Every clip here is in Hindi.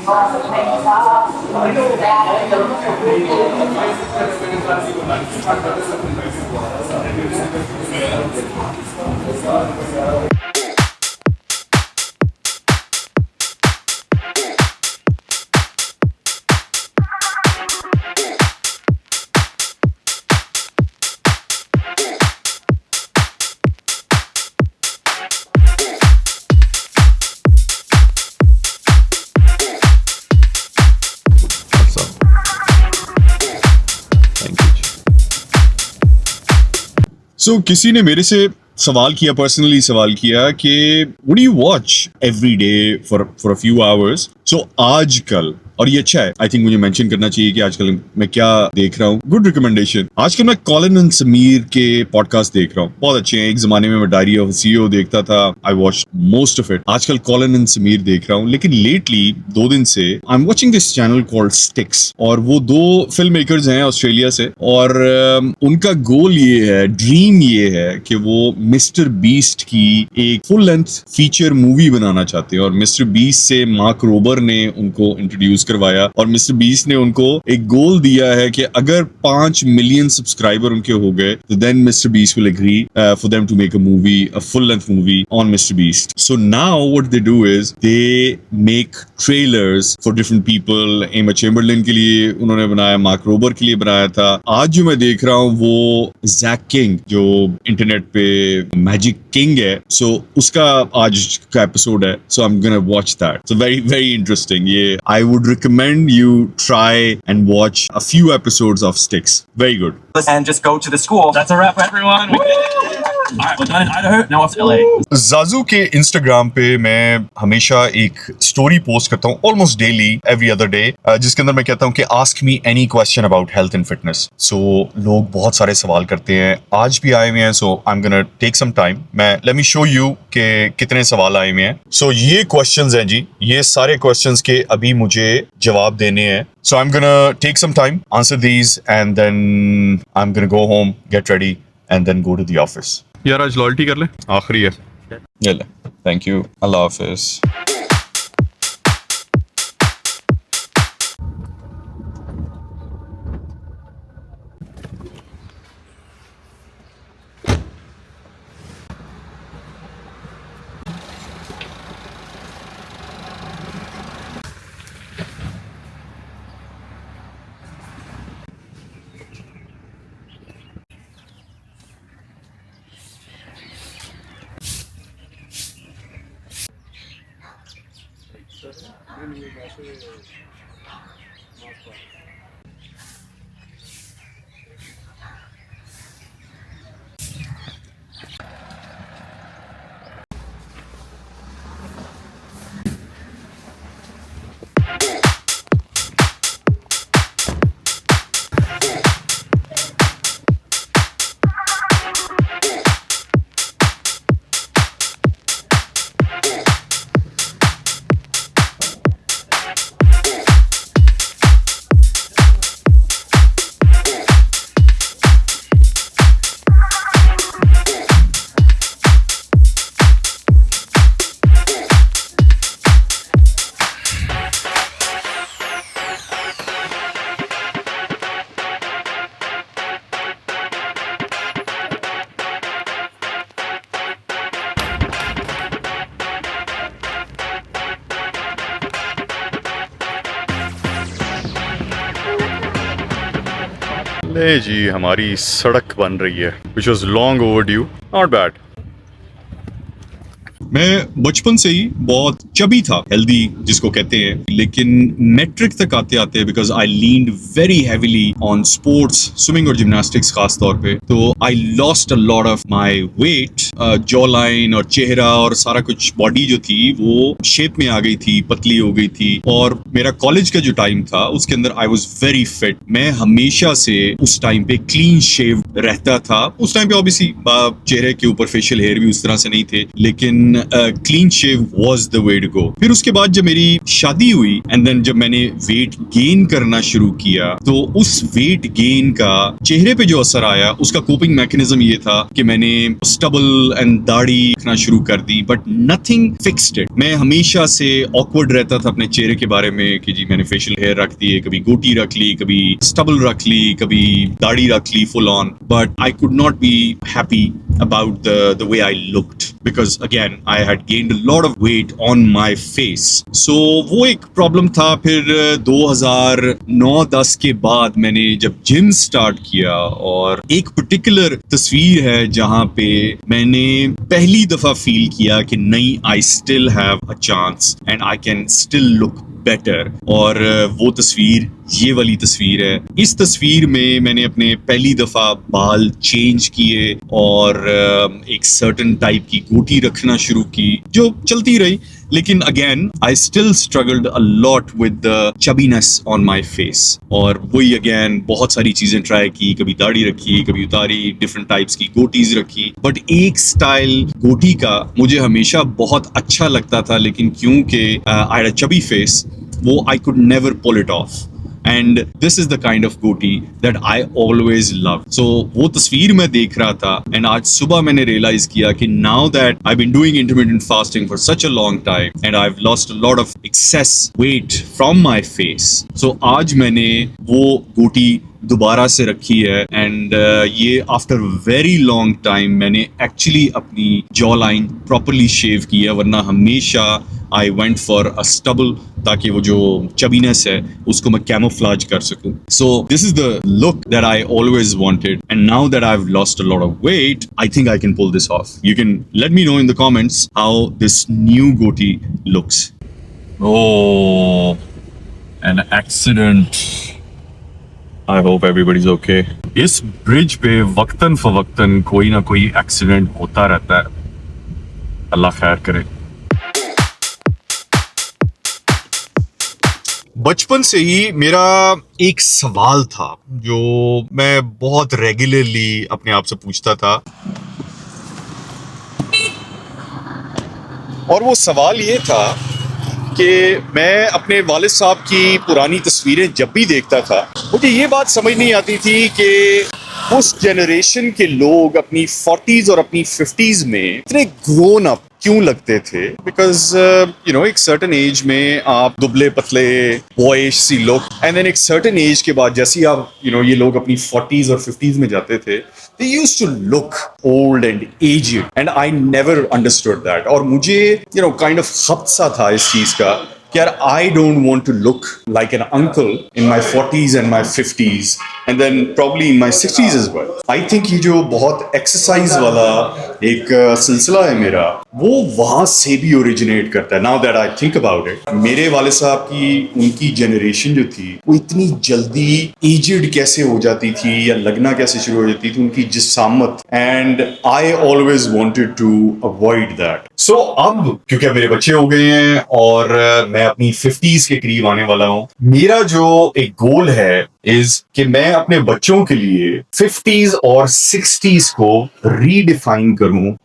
So, किसी ने मेरे से सवाल किया, पर्सनली सवाल किया कि what do you watch every day for a few hours. So आजकल, और ये अच्छा है, आई थिंक मुझे मेंशन करना चाहिए कि आजकल मैं क्या देख रहा हूँ. Good recommendation. आजकल मैं कॉलिन एंड समीर के पॉडकास्ट देख रहा हूँ, बहुत अच्छे हैं. एक जमाने में मैं डायरी ऑफ सीईओ देखता था, I watch most of it. आजकल कॉलिन एंड समीर देख रहा हूँ, लेकिन लेटली 2 दिन से I am watching this channel called sticks. और वो 2 फिल्म मेकर्स हैं ऑस्ट्रेलिया से, और उनका गोल ये है, ड्रीम ये है कि वो मिस्टर बीस्ट की एक फुल लेंथ फीचर मूवी बनाना चाहते हैं. और मिस्टर बीस्ट से मार्क रोबर ने उनको इंट्रोड्यूस करवाया, और मिस्टर बीस्ट ने उनको एक गोल दिया है कि अगर 5 मिलियन सब्सक्राइबर उनके हो गए तो then Mister Beast will agree for them to make a movie, a full length movie on Mister Beast. So now what they do is they make trailers for different people. Emma Chamberlain के लिए उन्होंने बनाया, मार्क रोबर के लिए बनाया था. आज जो मैं देख रहा हूँ वो जैक किंग, जो इंटरनेट पे मैजिक किंग है, सो उसका आज का एपिसोड है. So I am gonna watch that. So very very interesting. ये I would recommend you try and watch a few episodes of Sticks. Very good. And just go to the school. That's a wrap, everyone. All right, we're done in Idaho. Now off to LA. Zazu के Instagram पे मैं हमेशा एक स्टोरी पोस्ट करता हूँ, almost daily, every other day, जिसके अंदर मैं कहता हूँ कि ask me any question about health and fitness. So लोग बहुत सारे सवाल करते हैं, आज भी आए हुए हैं. So I'm gonna take some time. let me show you कि कितने सवाल आए हुए हैं. So ये questions हैं जी, ये सारे questions के अभी मुझे जवाब देने हैं. So I'm gonna take some time, answer these, and then I'm gonna go home, get ready, and then go to the office. यार आज लॉयल्टी कर ले, आखिरी है. ले ले. Thank you. अल्लाह हाफिज. ले जी, हमारी सड़क बन रही है, which was long overdue. Not bad. मैं बचपन से ही बहुत चबी था, हेल्दी जिसको कहते हैं, लेकिन मैट्रिक तक आते आते because I leaned very heavily on sports, swimming और जिम्नास्टिक्स खास तौर पे, तो I lost a lot of my weight. Jaw line और चेहरा और सारा कुछ बॉडी जो थी वो शेप में आ गई थी, पतली हो गई थी. और मेरा कॉलेज का जो टाइम था उसके अंदर आई वॉज वेरी फिट. मैं हमेशा से उस टाइम पे क्लीन शेव रहता था. उस टाइम पे ऑब्वियसली चेहरे के ऊपर फेशियल हेयर भी उस तरह से नहीं थे, लेकिन clean shave was the way to go. फिर उसके बाद जब मेरी शादी हुई एंड देन जब मैंने वेट गेन करना शुरू किया, तो उस वेट गेन का चेहरे पे जो असर आया, उसका कोपिंग मैकेनिज्म ये था कि मैंने स्टबल एंड दाढ़ी रखना शुरू कर दी, बट नथिंग फिक्स्ड इट। मैं हमेशा से ऑकवर्ड रहता था अपने चेहरे के बारे में कि जी मैंने फेशियल हेयर रख दिए, कभी गोटी रख ली, कभी स्टबल रख ली, कभी दाढ़ी रख ली full on, but I could not be happy about the way I looked, because again I had gained a lot of weight on my face. So वो एक प्रॉब्लम था। फिर 2009-10 के बाद मैंने जब जिम स्टार्ट किया, और एक पर्टिकुलर तस्वीर है जहां पे मैंने पहली दफा फील किया कि नहीं, I still have a chance and I can still look better. और वो तस्वीर ये वाली तस्वीर है। इस तस्वीर में मैंने अपने पहली दफा बाल चेंज किए और एक सर्टेन टाइप की गोटी रखना शुरू की, जो चलती रही, लेकिन again I still struggled a lot with the chubbiness on my face. और वही अगेन बहुत सारी चीजें ट्राई की, कभी दाढ़ी रखी, कभी उतारी, डिफरेंट टाइप्स की गोटीज रखी, बट एक स्टाइल गोटी का मुझे हमेशा बहुत अच्छा लगता था, लेकिन क्योंकि I had a chubby face, वो I could never pull it off. And this is the kind of goatee that I always loved. So वो तस्वीर मैं देख रहा था, and आज सुबह मैंने realize किया कि now that I've been doing intermittent fasting for such a long time and I've lost a lot of excess weight from my face, so आज मैंने वो गोटी दोबारा से रखी है, एंड ये आफ्टर वेरी लॉन्ग टाइम मैंने एक्चुअली अपनी जॉ लाइन प्रॉपरली शेव की है, वरना हमेशा I went for a stubble, ताकि वो जो चबीनेस है उसको मैं कैमोफ्लेज कर सकूं। So this is the look that I always wanted, and now that I have lost a lot of weight, I think I can pull this off. You can let me know in the comments how this new goatee looks. Oh, an accident. I hope everybody's okay. इस ब्रिज पे वक्तन फवक्तन कोई ना कोई एक्सीडेंट होता रहता है, अल्लाह खैर करे। बचपन से ही मेरा एक सवाल था जो मैं बहुत रेगुलरली अपने आप से पूछता था, और वो सवाल ये था कि मैं अपने वालिद साहब की पुरानी तस्वीरें जब भी देखता था, मुझे ये बात समझ नहीं आती थी कि उस जनरेशन के लोग अपनी 40s और अपनी 50s में इतने ग्रोन अप क्यों लगते थे। बिकॉज यू नो, एक सर्टन एज में आप दुबले पतले बॉयिश सी लुक, एंड देन एक सर्टन एज के बाद जैसे ही आप ये लोग अपनी 40s और 50s में जाते थे, they used to look old and aged, and I never understood that. और मुझे kind of खप्त सा था इस चीज का कि यार, I don't want to look like an uncle in my 40s and my 50s and then probably in my 60s as well. I think ये जो बहुत एक्सरसाइज वाला एक सिलसिला है मेरा, वो वहां से भी ओरिजिनेट करता है। Now that I think about it, मेरे वाले साहब की उनकी जनरेशन जो थी, वो इतनी जल्दी एजेड कैसे हो जाती थी या लगना कैसे शुरू हो जाती थी, उनकी जिस्सामत, and I always wanted to avoid that. So अब क्योंकि मेरे बच्चे हो गए हैं और मैं अपनी 50s के करीब आने वाला हूं, मेरा जो एक गोल है इज कि मैं अपने बच्चों के लिए 50s और 60s को रीडिफाइन करूं।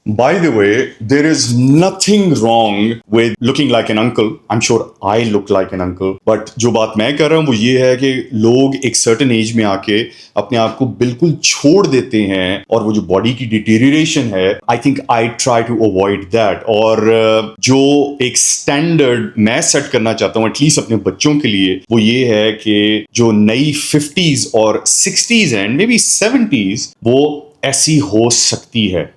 By the way, there is nothing wrong with looking like an uncle. I'm sure I look like an uncle. But जो बात मैं कर रहा हूँ वो ये है कि लोग एक certain age में आके अपने आप को बिल्कुल छोड़ देते हैं, और वो जो body की deterioration है, I think I try to avoid that. और जो एक standard मैं set करना चाहता हूँ at least अपने बच्चों के लिए, वो ये है कि जो नई 50s और 60s and maybe 70s वो ऐसी हो सकती है।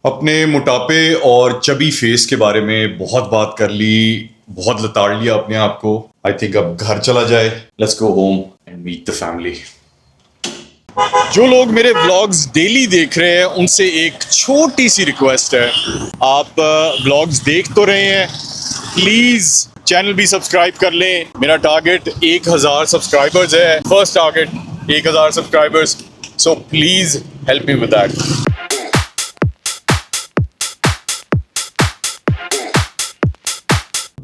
अपने मोटापे और चबी फेस के बारे में बहुत बात कर ली, बहुत लताड़ लिया अपने आप को। आई थिंक अब घर चला जाए। Let's go home and meet the family. जो लोग मेरे व्लॉग्स डेली देख रहे हैं, उनसे एक छोटी सी रिक्वेस्ट है, आप व्लॉग्स देख तो रहे हैं, प्लीज चैनल भी सब्सक्राइब कर लें। मेरा टारगेट 1000 सब्सक्राइबर्स है, first target 1000 subscribers, so please help me with that.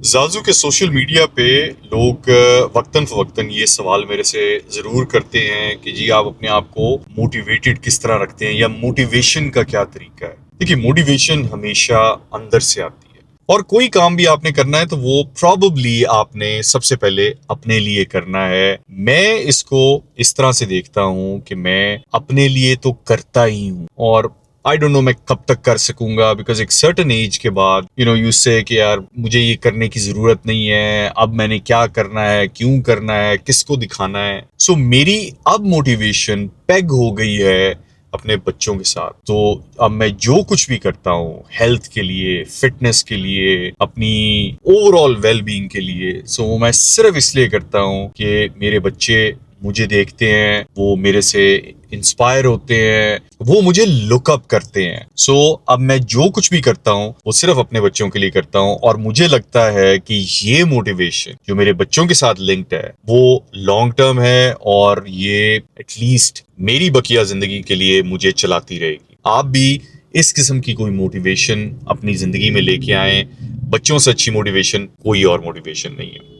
Jaju के सोशल मीडिया पे लोग वक्तन फवक्तन ये सवाल मेरे से जरूर करते हैं कि जी आप अपने आप को मोटिवेटेड किस तरह रखते हैं या मोटिवेशन का क्या तरीका है। देखिए, मोटिवेशन हमेशा अंदर से आती है और कोई काम भी आपने करना है तो वो प्रॉबली आपने सबसे पहले अपने लिए करना है। मैं इसको इस तरह से देखता हूं कि मैं अपने लिए तो करता ही हूं और आई डोंट नो मैं कब तक कर सकूंगा, बिकॉज एक सर्टन एज के बाद यू से कि यार मुझे ये करने की जरूरत नहीं है, अब मैंने क्या करना है, क्यों करना है, किसको दिखाना है। सो मेरी अब मोटिवेशन पेग हो गई है अपने बच्चों के साथ। तो अब मैं जो कुछ भी करता हूँ हेल्थ के लिए, फिटनेस के लिए, अपनी ओवरऑल वेलबींग के लिए, सो मैं सिर्फ इसलिए करता हूँ कि मेरे बच्चे मुझे देखते हैं, वो मेरे से इंस्पायर होते हैं, वो मुझे लुकअप करते हैं। सो अब मैं जो कुछ भी करता हूँ वो सिर्फ अपने बच्चों के लिए करता हूँ और मुझे लगता है कि ये मोटिवेशन जो मेरे बच्चों के साथ लिंक्ड है वो लॉन्ग टर्म है और ये एटलीस्ट मेरी बकिया जिंदगी के लिए मुझे चलाती रहेगी। आप भी इस किस्म की कोई मोटिवेशन अपनी जिंदगी में लेके आए। बच्चों से अच्छी मोटिवेशन कोई और मोटिवेशन नहीं है।